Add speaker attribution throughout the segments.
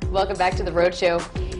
Speaker 1: Welcome back to the Rhode Show.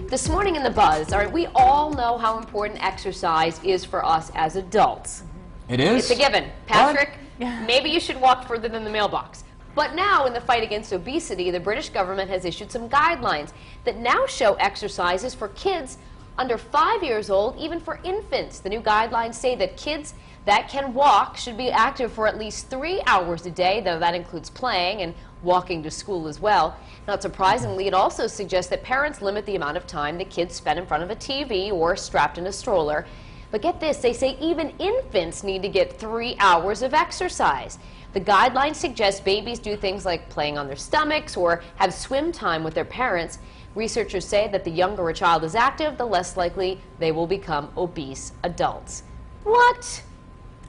Speaker 1: This morning in the Buzz, all right, we all know how important exercise is for us as adults.
Speaker 2: It is?
Speaker 1: It's a given. Patrick, maybe you should walk further than the mailbox. But now, in the fight against obesity, the British government has issued some guidelines that now show exercises for kids under 5 years old, even for infants. The new guidelines say that kids that can walk should be active for at least 3 hours a day, though that includes playing and walking to school as well. Not surprisingly, it also suggests that parents limit the amount of time that kids spend in front of a TV or strapped in a stroller. But get this, they say even infants need to get 3 hours of exercise. The guidelines suggest babies do things like playing on their stomachs or have swim time with their parents. Researchers say that the younger a child is active, the less likely they will become obese adults. What?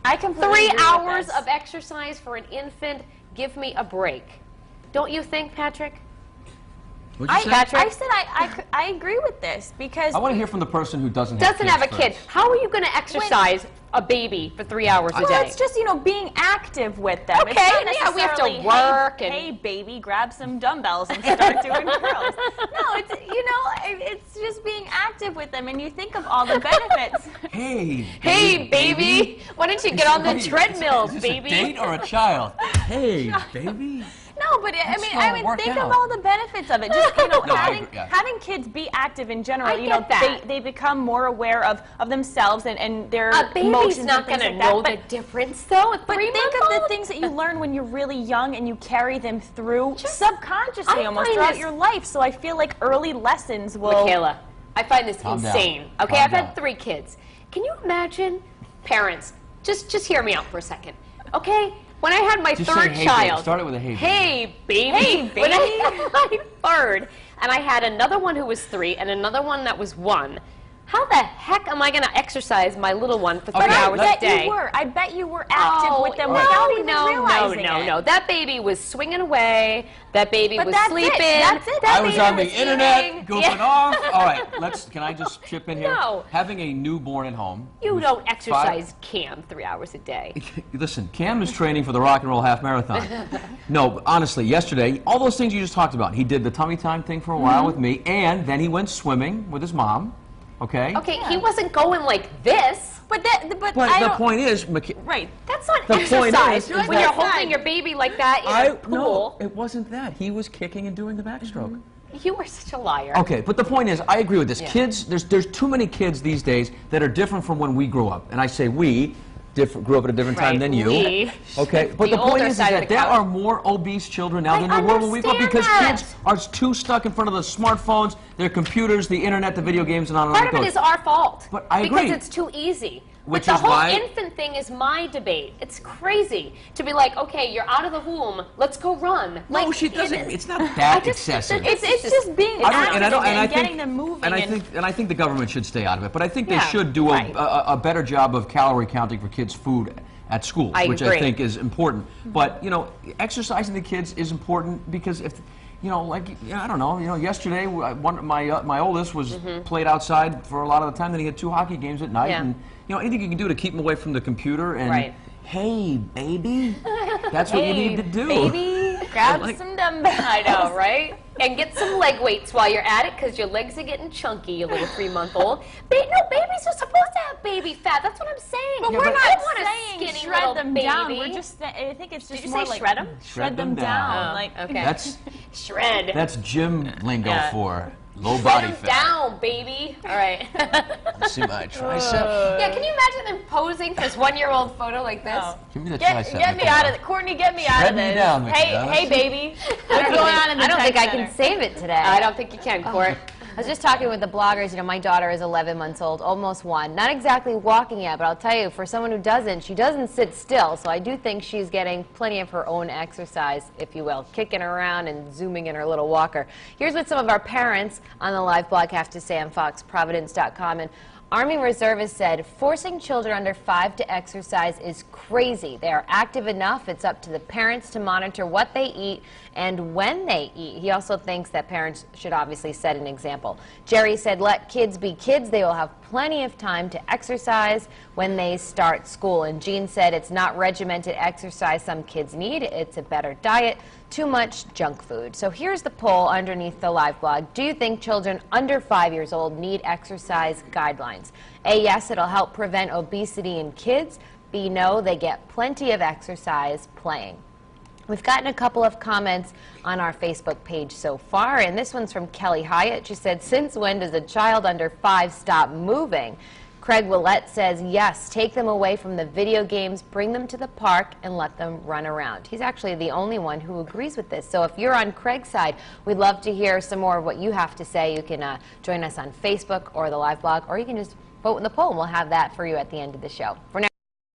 Speaker 3: I completely
Speaker 1: 3
Speaker 3: agree
Speaker 1: hours
Speaker 3: with this.
Speaker 1: of exercise for an infant? Give me a break. Don't you think, Patrick?
Speaker 2: What'd you say?
Speaker 1: Patrick?
Speaker 3: I said I agree with this because
Speaker 2: I want to hear from the person who doesn't
Speaker 1: have a
Speaker 2: kids
Speaker 1: kid.
Speaker 2: first.
Speaker 1: How are you going to exercise a baby for 3 hours a
Speaker 3: well,
Speaker 1: day?
Speaker 3: it's just, you know, being active with them.
Speaker 1: Okay,
Speaker 3: it's not
Speaker 1: yeah, we have to
Speaker 3: necessarily,
Speaker 1: work
Speaker 3: hey,
Speaker 1: and-
Speaker 3: hey, baby, grab some dumbbells and start doing curls. No, it's, you know, it's just being active with them, and you think of all the benefits.
Speaker 1: Hey, baby, why don't you get on the treadmill,
Speaker 2: is this
Speaker 1: baby?
Speaker 2: a date or a child? Hey, baby.
Speaker 3: No, but
Speaker 2: Let's
Speaker 3: I mean,
Speaker 2: work
Speaker 3: think
Speaker 2: out.
Speaker 3: of all the benefits of it. Just, you know,
Speaker 2: No, I
Speaker 3: having
Speaker 2: agree, yeah.
Speaker 3: having kids be active in general.
Speaker 1: I
Speaker 3: You know,
Speaker 1: get that.
Speaker 3: they become more aware of themselves and their
Speaker 1: A baby's
Speaker 3: emotions
Speaker 1: not
Speaker 3: and
Speaker 1: going
Speaker 3: things
Speaker 1: to
Speaker 3: like
Speaker 1: know
Speaker 3: that.
Speaker 1: the difference, though. A
Speaker 3: But think of the
Speaker 1: three-month-old?
Speaker 3: things that you learn when you're really young and you carry them through subconsciously
Speaker 1: I
Speaker 3: almost
Speaker 1: find
Speaker 3: throughout
Speaker 1: this-
Speaker 3: your life. So I feel like early lessons will...
Speaker 1: Michaela, I find this
Speaker 2: Calm down.
Speaker 1: insane. Okay,
Speaker 2: Calm
Speaker 1: I've had
Speaker 2: down.
Speaker 1: 3 kids. Can you imagine, parents, just hear me out for a second, okay? When I had my
Speaker 2: Just say,
Speaker 1: third
Speaker 2: "Hey,
Speaker 1: child,
Speaker 2: babe." Start it with a hey, baby.
Speaker 1: Hey, baby.
Speaker 3: Hey,
Speaker 1: When I
Speaker 3: baby.
Speaker 1: had my third, and I had another one who was 3 and another one that was 1. How the heck am I going to exercise my little one for 3
Speaker 2: Okay,
Speaker 1: hours a
Speaker 3: bet
Speaker 1: day?
Speaker 3: you were. I bet you were active with them
Speaker 1: no,
Speaker 3: without even
Speaker 1: no,
Speaker 3: realizing it.
Speaker 1: no. That baby was swinging away. That baby
Speaker 3: But
Speaker 1: was
Speaker 3: that's it.
Speaker 1: sleeping.
Speaker 3: That's it.
Speaker 1: That
Speaker 2: I was
Speaker 1: baby
Speaker 2: on the
Speaker 1: was
Speaker 2: internet
Speaker 1: eating.
Speaker 2: goofing
Speaker 1: Yeah.
Speaker 2: off. All right, can I just chip in here?
Speaker 1: No.
Speaker 2: Having a newborn at home.
Speaker 1: You
Speaker 2: who's
Speaker 1: don't exercise Cam 3 hours a day.
Speaker 2: Listen, Cam is training for the Rock and Roll Half Marathon. No, but honestly, yesterday, all those things you just talked about, he did the tummy time thing for a while with me, and then he went swimming with his mom, okay?
Speaker 1: Okay, he wasn't going like this.
Speaker 3: But
Speaker 2: But
Speaker 3: I
Speaker 2: the
Speaker 3: don't...
Speaker 2: point is,
Speaker 3: Right.
Speaker 1: That's not
Speaker 2: The point
Speaker 1: exercise.
Speaker 2: is
Speaker 1: when
Speaker 2: that-
Speaker 1: you're holding your baby like that in a pool.
Speaker 2: No, it wasn't that. He was kicking and doing the backstroke.
Speaker 1: You are such a liar.
Speaker 2: Okay, but the point is, I agree with this.
Speaker 1: Yeah.
Speaker 2: Kids, there's too many kids these days that are different from when we grew up. And I say we grew up at a different time
Speaker 1: Right,
Speaker 2: than you.
Speaker 1: we.
Speaker 2: Okay, but
Speaker 1: The
Speaker 2: the point
Speaker 1: older
Speaker 2: is
Speaker 1: side of
Speaker 2: that
Speaker 1: the
Speaker 2: there
Speaker 1: couch.
Speaker 2: are more obese children now
Speaker 1: I
Speaker 2: than there were when we grew up
Speaker 1: understand
Speaker 2: because
Speaker 1: that.
Speaker 2: kids are too stuck in front of the smartphones, their computers, the internet, the video games, and on and on
Speaker 1: Part of
Speaker 2: it
Speaker 1: it
Speaker 2: goes.
Speaker 1: is our fault.
Speaker 2: But I
Speaker 1: Because
Speaker 2: agree.
Speaker 1: it's too easy.
Speaker 2: Which
Speaker 1: but
Speaker 2: is
Speaker 1: the whole
Speaker 2: why-
Speaker 1: infant thing is my debate. It's crazy to be like, okay, you're out of the womb, let's go run.
Speaker 2: No,
Speaker 1: Like,
Speaker 2: she doesn't. It's not
Speaker 1: I
Speaker 2: that
Speaker 1: just-
Speaker 2: excessive.
Speaker 3: It's just being active and getting them moving.
Speaker 2: And I think the government should stay out of it. But I think they
Speaker 1: Yeah,
Speaker 2: should do
Speaker 1: right.
Speaker 2: a better job of calorie counting for kids' food at schools,
Speaker 1: I
Speaker 2: which
Speaker 1: agree.
Speaker 2: I think is important. But you know, exercising the kids is important because if you know, like I don't know, you know, yesterday my oldest was played outside for a lot of the time. Then he had 2 hockey games at night,
Speaker 1: Yeah.
Speaker 2: and you know, anything you can do to keep him away from the computer and.
Speaker 1: Right.
Speaker 2: Hey, baby, that's what you need to do.
Speaker 3: Baby, grab
Speaker 2: Like-
Speaker 3: some dumbbells.
Speaker 1: I know, right? And get some leg weights while you're at it, because your legs are getting chunky, you little 3-month-old. No, babies are supposed to have baby fat. That's what I'm saying.
Speaker 3: But
Speaker 2: Yeah,
Speaker 3: we're
Speaker 2: but-
Speaker 3: not
Speaker 1: I want a
Speaker 3: saying
Speaker 1: skinny
Speaker 3: shred
Speaker 1: little
Speaker 3: them
Speaker 1: baby.
Speaker 3: down. We're just, I think it's just
Speaker 1: Did you
Speaker 3: more
Speaker 1: say
Speaker 3: like
Speaker 1: shred them?
Speaker 3: shred them down.
Speaker 1: Oh,
Speaker 3: Like,
Speaker 1: okay.
Speaker 2: That's
Speaker 1: Shred.
Speaker 2: That's gym lingo
Speaker 1: Yeah.
Speaker 2: for low
Speaker 1: Shred
Speaker 2: body
Speaker 1: them
Speaker 2: fat.
Speaker 1: down, baby. All right.
Speaker 2: See my tricep.
Speaker 1: Yeah, can you imagine them posing for this 1-year-old photo like this?
Speaker 3: Oh.
Speaker 2: Give me the
Speaker 3: Get
Speaker 2: tricep.
Speaker 3: me
Speaker 2: Michaela.
Speaker 3: out of it. Courtney, get me out
Speaker 2: Shred
Speaker 3: of
Speaker 2: me
Speaker 3: this.
Speaker 2: down,
Speaker 3: hey,
Speaker 2: Michaela.
Speaker 3: hey, baby. What's going on in the
Speaker 4: I don't think I
Speaker 3: tech
Speaker 4: can
Speaker 3: center?
Speaker 4: save it today.
Speaker 1: I don't think you can, Court.
Speaker 4: I was just talking with the bloggers. You know, my daughter is 11 months old, almost 1. Not exactly walking yet, but I'll tell you, for someone who doesn't, she doesn't sit still. So I do think she's getting plenty of her own exercise, if you will, kicking around and zooming in her little walker. Here's what some of our parents on the live blog have to say on FoxProvidence.com. And Army reservist said, forcing children under 5 to exercise is crazy. They are active enough. It's up to the parents to monitor what they eat and when they eat. He also thinks that parents should obviously set an example. Jerry said, let kids be kids. They will have plenty of time to exercise when they start school. And Jean said, it's not regimented exercise some kids need. It's a better diet. Too much junk food. So here's the poll underneath the live blog. Do you think children under 5 years old need exercise guidelines? A, yes, it'll help prevent obesity in kids. B, no, they get plenty of exercise playing. We've gotten a couple of comments on our Facebook page so far, and this one's from Kelly Hyatt. She said, since when does a child under 5 stop moving? Craig Willett says, yes, take them away from the video games, bring them to the park, and let them run around. He's actually the only one who agrees with this. So if you're on Craig's side, we'd love to hear some more of what you have to say. You can join us on Facebook or the live blog, or you can just vote in the poll, and we'll have that for you at the end of the show. For now,